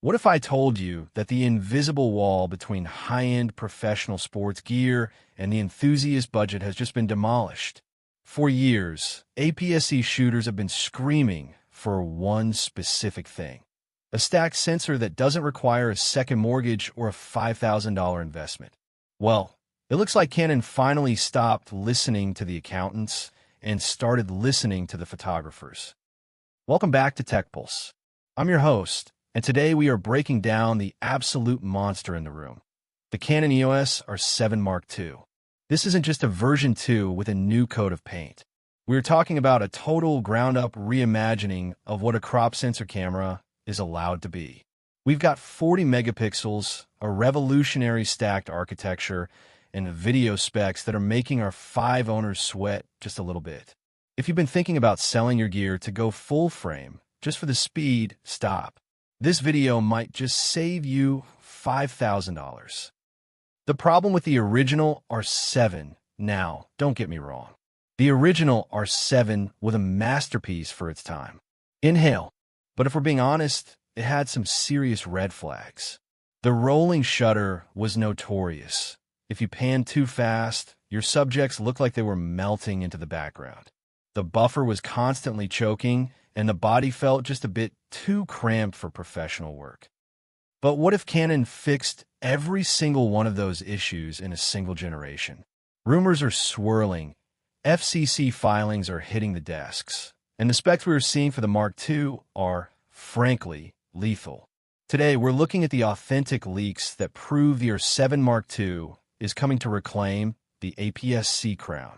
What if I told you that the invisible wall between high-end professional sports gear and the enthusiast budget has just been demolished? For years, APS-C shooters have been screaming for one specific thing: a stacked sensor that doesn't require a second mortgage or a $5,000 investment. Well, it looks like Canon finally stopped listening to the accountants and started listening to the photographers. Welcome back to TechPulse. I'm your host, and today we are breaking down the absolute monster in the room, the Canon EOS R7 Mark II. This isn't just a version 2 with a new coat of paint. We're talking about a total ground-up reimagining of what a crop sensor camera is allowed to be. We've got 40 megapixels, a revolutionary stacked architecture, and video specs that are making our 5 owners sweat just a little bit. If you've been thinking about selling your gear to go full frame just for the speed, stop. This video might just save you $5,000. The problem with the original R7, now, don't get me wrong. The original R7 was a masterpiece for its time. Inhale. But if we're being honest, it had some serious red flags. The rolling shutter was notorious. If you panned too fast, your subjects looked like they were melting into the background. The buffer was constantly choking, and the body felt just a bit too cramped for professional work. But what if Canon fixed every single one of those issues in a single generation? Rumors are swirling, FCC filings are hitting the desks, and the specs we are seeing for the Mark II are, frankly, lethal. Today, we're looking at the authentic leaks that prove the R7 Mark II is coming to reclaim the APS-C crown.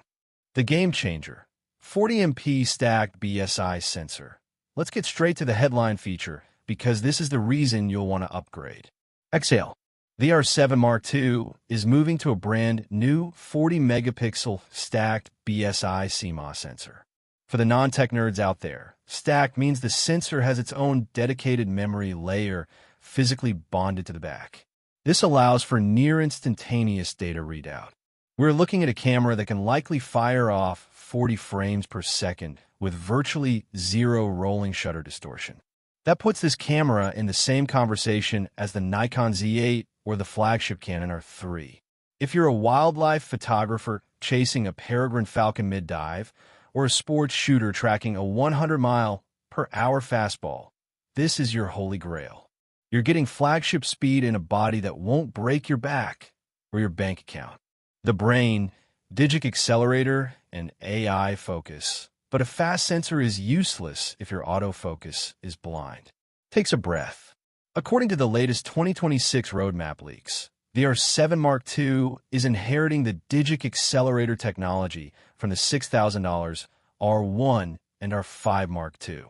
The game changer, 40MP stacked BSI sensor. Let's get straight to the headline feature, because this is the reason you'll want to upgrade. Exhale. The R7 Mark II is moving to a brand new 40 megapixel stacked BSI CMOS sensor. For the non-tech nerds out there, stacked means the sensor has its own dedicated memory layer physically bonded to the back. This allows for near instantaneous data readout. We're looking at a camera that can likely fire off 40 frames per second with virtually zero rolling shutter distortion. That puts this camera in the same conversation as the Nikon Z8 or the flagship Canon R3. If you're a wildlife photographer chasing a peregrine falcon mid-dive, or a sports shooter tracking a 100-mile-per-hour fastball, this is your holy grail. You're getting flagship speed in a body that won't break your back or your bank account. The brain, DIGIC Accelerator, and AI focus. But a fast sensor is useless if your autofocus is blind. Takes a breath. According to the latest 2026 roadmap leaks, the R7 Mark II is inheriting the DIGIC Accelerator technology from the $6,000 R1 and R5 Mark II.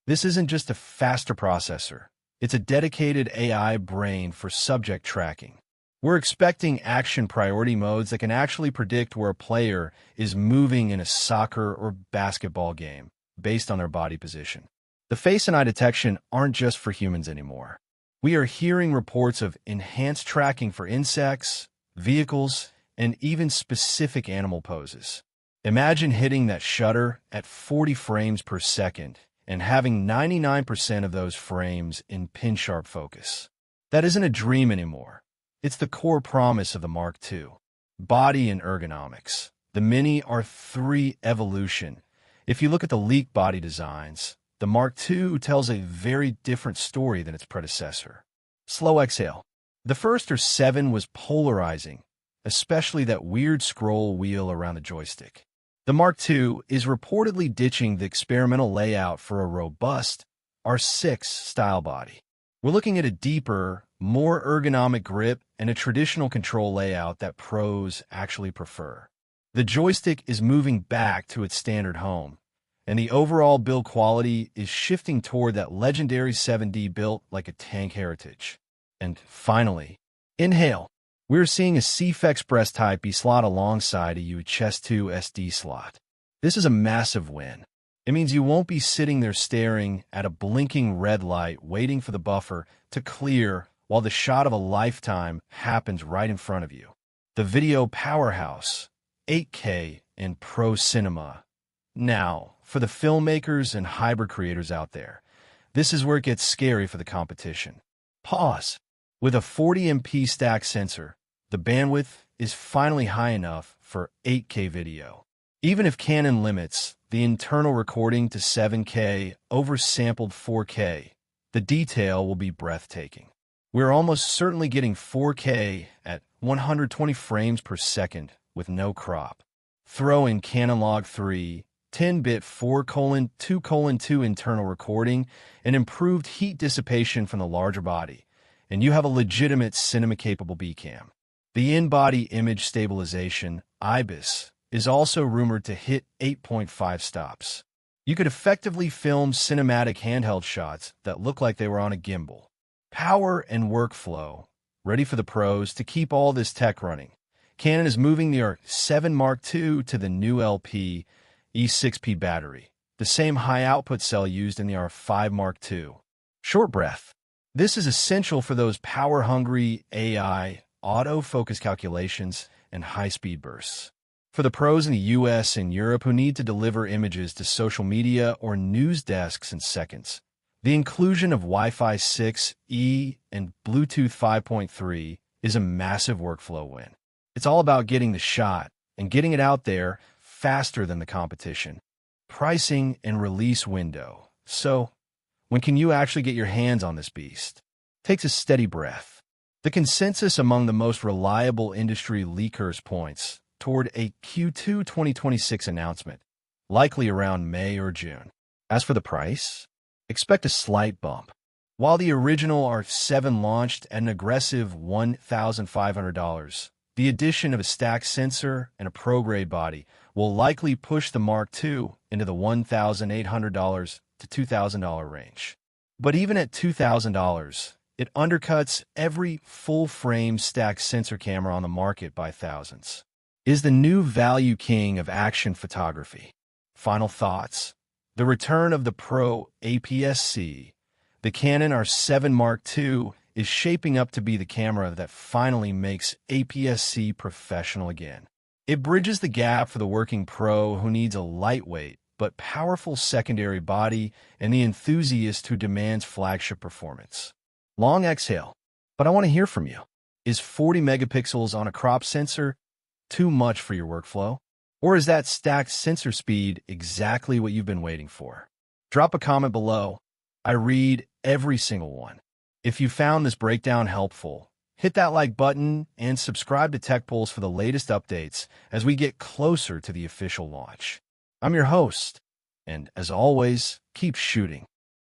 This isn't just a faster processor. It's a dedicated AI brain for subject tracking. We're expecting action priority modes that can actually predict where a player is moving in a soccer or basketball game based on their body position. The face and eye detection aren't just for humans anymore. We are hearing reports of enhanced tracking for insects, vehicles, and even specific animal poses. Imagine hitting that shutter at 40 frames per second and having 99% of those frames in pin-sharp focus. That isn't a dream anymore. It's the core promise of the Mark II. Body and ergonomics. The Mini R3 evolution. If you look at the leaked body designs, the Mark II tells a very different story than its predecessor. Slow exhale. The first R7 was polarizing, especially that weird scroll wheel around the joystick. The Mark II is reportedly ditching the experimental layout for a robust R6 style body. We're looking at a deeper, more ergonomic grip and a traditional control layout that pros actually prefer. The joystick is moving back to its standard home, and the overall build quality is shifting toward that legendary 7D built like a tank heritage. And finally, inhale. We're seeing a CFexpress Type B slot alongside a UHS 2 SD slot. This is a massive win. It means you won't be sitting there staring at a blinking red light waiting for the buffer to clear while the shot of a lifetime happens right in front of you. The video powerhouse, 8K and pro cinema. Now, for the filmmakers and hybrid creators out there, this is where it gets scary for the competition. Pause. With a 40MP stack sensor, the bandwidth is finally high enough for 8K video. Even if Canon limits the internal recording to 7K over sampled 4K, the detail will be breathtaking. We're almost certainly getting 4K at 120 frames per second with no crop. Throw in Canon Log 3, 10-bit 4:2:2 internal recording, and improved heat dissipation from the larger body, and you have a legitimate cinema-capable B-cam. The in-body image stabilization, IBIS, is also rumored to hit 8.5 stops. You could effectively film cinematic handheld shots that look like they were on a gimbal. Power and workflow, ready for the pros to keep all this tech running. Canon is moving the R7 Mark II to the new LP E6P battery, the same high-output cell used in the R5 Mark II. Short breath. This is essential for those power-hungry AI, autofocus calculations, and high-speed bursts. For the pros in the US and Europe who need to deliver images to social media or news desks in seconds, the inclusion of Wi-Fi 6E and Bluetooth 5.3 is a massive workflow win. It's all about getting the shot and getting it out there faster than the competition. Pricing and release window. So, when can you actually get your hands on this beast? Takes a steady breath. The consensus among the most reliable industry leakers points toward a Q2 2026 announcement, likely around May or June. As for the price, expect a slight bump. While the original R7 launched at an aggressive $1,500, the addition of a stack sensor and a pro-grade body will likely push the Mark II into the $1,800 to $2,000 range. But even at $2,000, it undercuts every full-frame stack sensor camera on the market by thousands. Is the new value king of action photography. Final thoughts. The return of the Pro APS-C, the Canon R7 Mark II, is shaping up to be the camera that finally makes APS-C professional again. It bridges the gap for the working pro who needs a lightweight but powerful secondary body and the enthusiast who demands flagship performance. Long exhale, but I want to hear from you. Is 40 megapixels on a crop sensor too much for your workflow? Or is that stacked sensor speed exactly what you've been waiting for? Drop a comment below. I read every single one. If you found this breakdown helpful, hit that like button and subscribe to TechPulse for the latest updates as we get closer to the official launch. I'm your host, and as always, keep shooting.